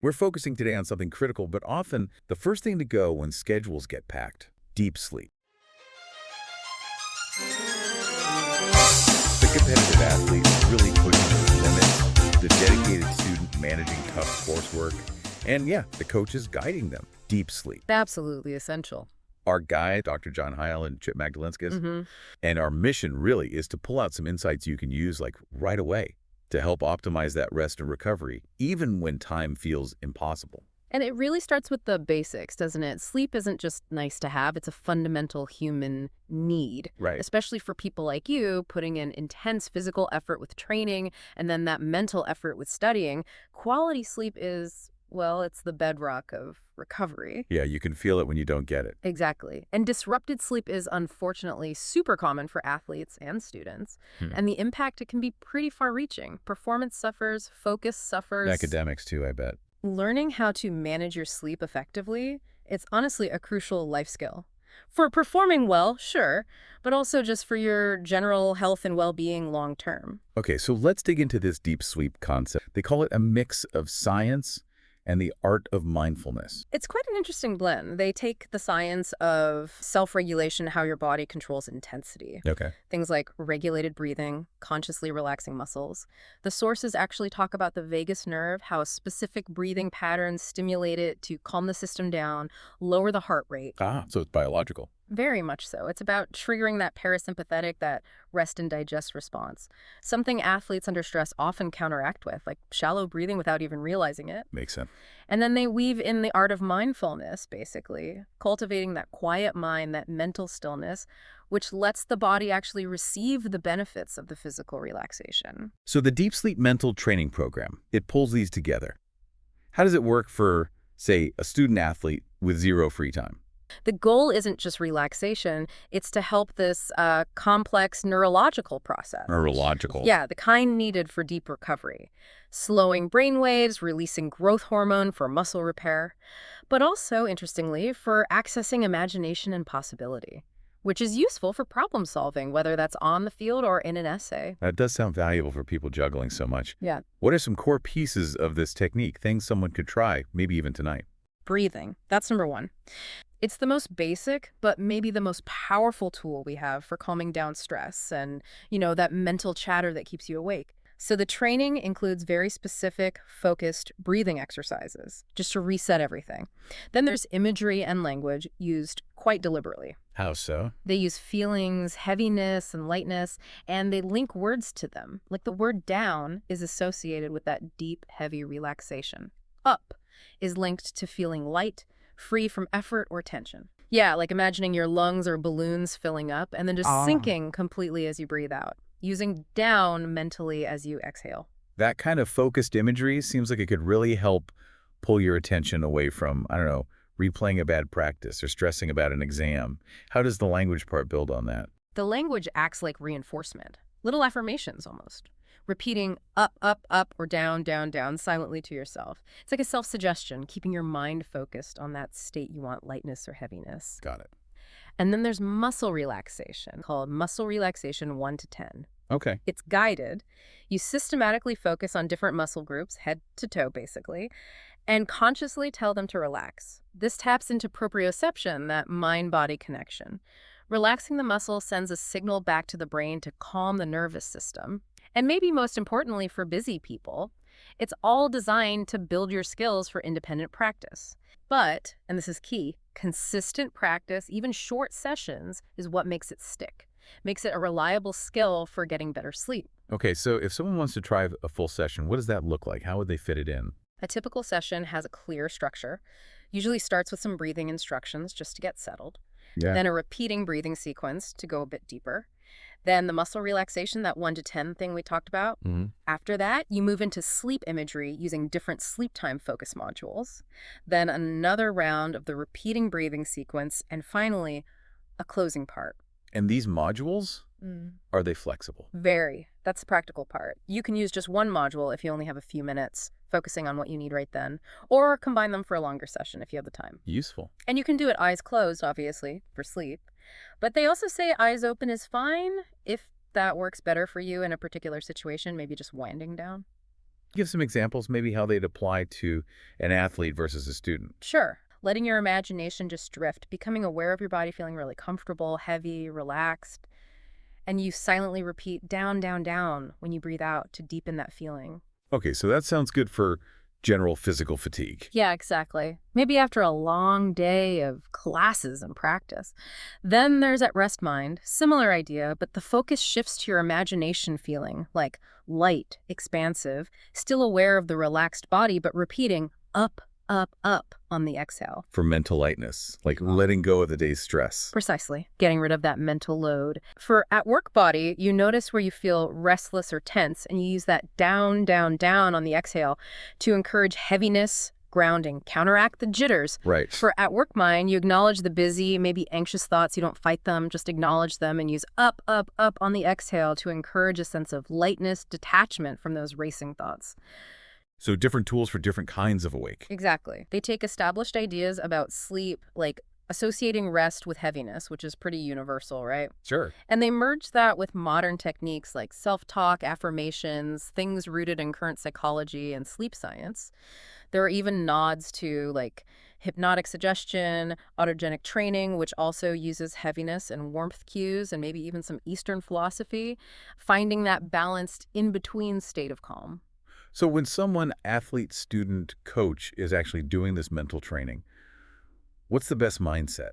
We're focusing today on something critical, but often the first thing to go when schedules get packed: deep sleep. The competitive athlete really pushing those limits, the dedicated student managing tough coursework, and yeah, the coaches guiding them. Deep sleep. Absolutely essential. Our guide, Dr. John Heil and Chip Magdalenskis, hmm and our mission really is to pull out some insights you can use like right away to help optimize that rest and recovery, even when time feels impossible. And it really starts with the basics, doesn't it? Sleep isn't just nice to have, it's a fundamental human need, Right. especially for people like you putting in intense physical effort with training and then that mental effort with studying. Quality sleep is, well, it's the bedrock of recovery. Yeah, you can feel it when you don't get it. Exactly. And disrupted sleep is unfortunately super common for athletes and students. Hmm. And the impact, it can be pretty far-reaching. Performance suffers, focus suffers. Academics too, I bet. Learning how to manage your sleep effectively, it's honestly a crucial life skill. For performing well, sure, but also just for your general health and well-being long term. Okay, so let's dig into this deep sleep concept. They call it a mix of science and the art of mindfulness. It's quite an interesting blend. They take the science of self-regulation, how your body controls intensity. Okay. Things like regulated breathing, consciously relaxing muscles. The sources actually talk about the vagus nerve, how specific breathing patterns stimulate it to calm the system down, lower the heart rate. Ah, so it's biological. Very much so. It's about triggering that parasympathetic, that rest and digest response. Something athletes under stress often counteract with, like shallow breathing without even realizing it. Makes sense. And then they weave in the art of mindfulness, basically, cultivating that quiet mind, that mental stillness, which lets the body actually receive the benefits of the physical relaxation. So the deep sleep mental training program, it pulls these together. How does it work for, say, a student athlete with zero free time? The goal isn't just relaxation, it's to help this complex neurological process. Neurological. Yeah, the kind needed for deep recovery. Slowing brain waves, releasing growth hormone for muscle repair, but also, interestingly, for accessing imagination and possibility, which is useful for problem solving, whether that's on the field or in an essay. That does sound valuable for people juggling so much. Yeah. What are some core pieces of this technique, things someone could try, maybe even tonight? Breathing. That's number one. It's the most basic, but maybe the most powerful tool we have for calming down stress and, that mental chatter that keeps you awake. So the training includes very specific, focused breathing exercises, just to reset everything. Then there's imagery and language used quite deliberately. How so? They use feelings, heaviness, and lightness, and they link words to them. Like the word down is associated with that deep, heavy relaxation. Up is linked to feeling light, free from effort or tension. Yeah, like imagining your lungs are balloons filling up and then just sinking completely as you breathe out, using down mentally as you exhale. That kind of focused imagery seems like it could really help pull your attention away from, I don't know, replaying a bad practice or stressing about an exam. How does the language part build on that? The language acts like reinforcement, little affirmations almost. Repeating up, or down, down silently to yourself. It's like a self-suggestion, keeping your mind focused on that state you want, lightness or heaviness. Got it. And then there's muscle relaxation, called Muscle Relaxation 1 to 10. Okay. It's guided. You systematically focus on different muscle groups, head to toe basically, and consciously tell them to relax. This taps into proprioception, that mind-body connection. Relaxing the muscle sends a signal back to the brain to calm the nervous system. And maybe most importantly for busy people, it's all designed to build your skills for independent practice. But, and this is key, consistent practice, even short sessions, is what makes it stick. Makes it a reliable skill for getting better sleep. Okay, so if someone wants to try a full session, what does that look like? How would they fit it in? A typical session has a clear structure, usually starts with some breathing instructions just to get settled, Yeah. then a repeating breathing sequence to go a bit deeper, then the muscle relaxation, that 1 to 10 thing we talked about. After that, you move into sleep imagery using different sleep time focus modules, then another round of the repeating breathing sequence, and finally, a closing part. And these modules, are they flexible? Very. That's the practical part. You can use just one module if you only have a few minutes, focusing on what you need right then, or combine them for a longer session if you have the time. Useful. And you can do it eyes closed, obviously, for sleep. But they also say eyes open is fine if that works better for you in a particular situation, maybe just winding down. Give some examples, maybe how they'd apply to an athlete versus a student. Sure. Letting your imagination just drift, becoming aware of your body feeling really comfortable, heavy, relaxed, and you silently repeat down, down, down when you breathe out to deepen that feeling. Okay, so that sounds good for general physical fatigue. Yeah, exactly. Maybe after a long day of classes and practice. Then there's at rest mind, similar idea, but the focus shifts to your imagination feeling, like light, expansive, still aware of the relaxed body, but repeating up, up on the exhale. For mental lightness, like letting go of the day's stress. Precisely. Getting rid of that mental load. For at work body, you notice where you feel restless or tense, and you use that down, down, down on the exhale to encourage heaviness, grounding, counteract the jitters. Right. For at work mind, you acknowledge the busy, maybe anxious thoughts. You don't fight them, just acknowledge them and use up, up on the exhale to encourage a sense of lightness, detachment from those racing thoughts. So different tools for different kinds of awake. Exactly. They take established ideas about sleep, like associating rest with heaviness, which is pretty universal, right? Sure. And they merge that with modern techniques like self-talk, affirmations, things rooted in current psychology and sleep science. There are even nods to like hypnotic suggestion, autogenic training, which also uses heaviness and warmth cues, and maybe even some Eastern philosophy, finding that balanced in-between state of calm. So when someone, athlete, student, coach, is actually doing this mental training, what's the best mindset?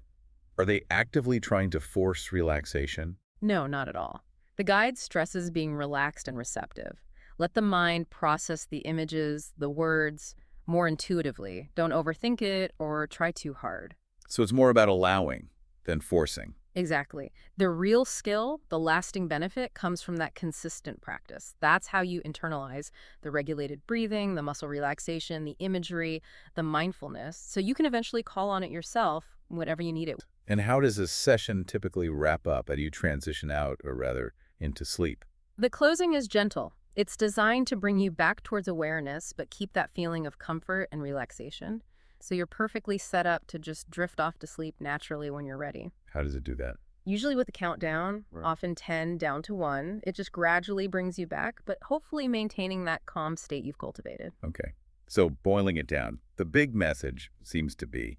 Are they actively trying to force relaxation? No, not at all. The guide stresses being relaxed and receptive. Let the mind process the images, the words, more intuitively. Don't overthink it or try too hard. So it's more about allowing than forcing. Exactly. The real skill, the lasting benefit, comes from that consistent practice. That's how you internalize the regulated breathing, the muscle relaxation, the imagery, the mindfulness, so you can eventually call on it yourself whenever you need it. And how does a session typically wrap up? How do you transition out, or rather, into sleep? The closing is gentle. It's designed to bring you back towards awareness, but keep that feeling of comfort and relaxation. So you're perfectly set up to just drift off to sleep naturally when you're ready. How does it do that? Usually with a countdown, Right. often 10 down to 1, it just gradually brings you back, but hopefully maintaining that calm state you've cultivated. Okay. So boiling it down, the big message seems to be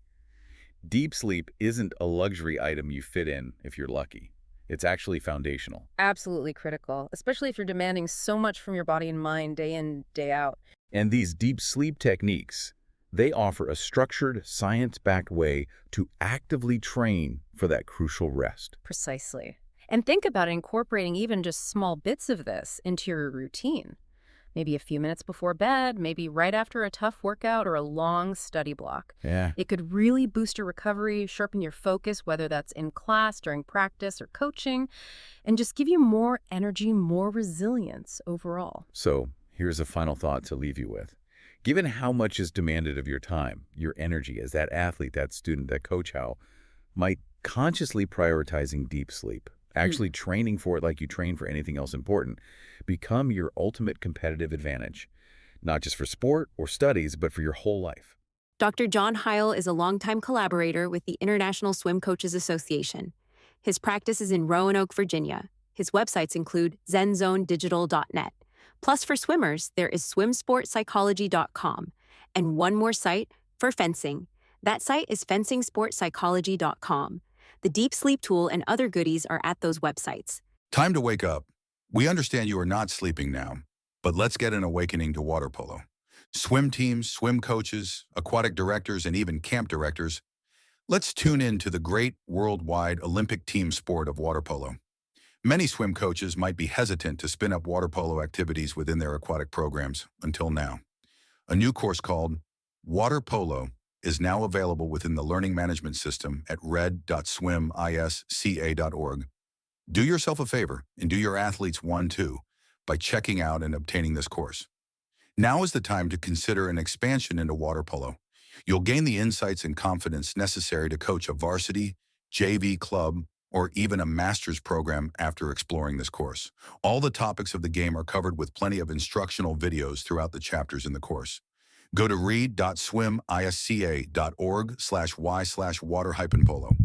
deep sleep isn't a luxury item you fit in if you're lucky. It's actually foundational. Absolutely critical, especially if you're demanding so much from your body and mind day in, day out. And these deep sleep techniques, they offer a structured, science-backed way to actively train for that crucial rest. Precisely. And think about incorporating even just small bits of this into your routine. Maybe a few minutes before bed, maybe right after a tough workout or a long study block. Yeah. It could really boost your recovery, sharpen your focus, whether that's in class, during practice, or coaching, and just give you more energy, more resilience overall. So here's a final thought to leave you with. Given how much is demanded of your time, your energy as that athlete, that student, that coach, how might consciously prioritizing deep sleep, actually training for it like you train for anything else important, become your ultimate competitive advantage, not just for sport or studies, but for your whole life? Dr. John Heil is a longtime collaborator with the International Swim Coaches Association. His practice is in Roanoke, Virginia. His websites include zenzonedigital.net. Plus, for swimmers, there is swimsportpsychology.com. And one more site for fencing. That site is fencingsportpsychology.com. The deep sleep tool and other goodies are at those websites. Time to wake up. We understand you are not sleeping now, but let's get an awakening to water polo. Swim teams, swim coaches, aquatic directors, and even camp directors, let's tune in to the great worldwide Olympic team sport of water polo. Many swim coaches might be hesitant to spin up water polo activities within their aquatic programs until now. A new course called Water Polo is now available within the learning management system at red.swimisca.org. Do yourself a favor and do your athletes one too by checking out and obtaining this course. Now is the time to consider an expansion into water polo. You'll gain the insights and confidence necessary to coach a varsity, JV club, or even a master's program after exploring this course. All the topics of the game are covered with plenty of instructional videos throughout the chapters in the course. Go to read.swimisca.org/y/water-polo.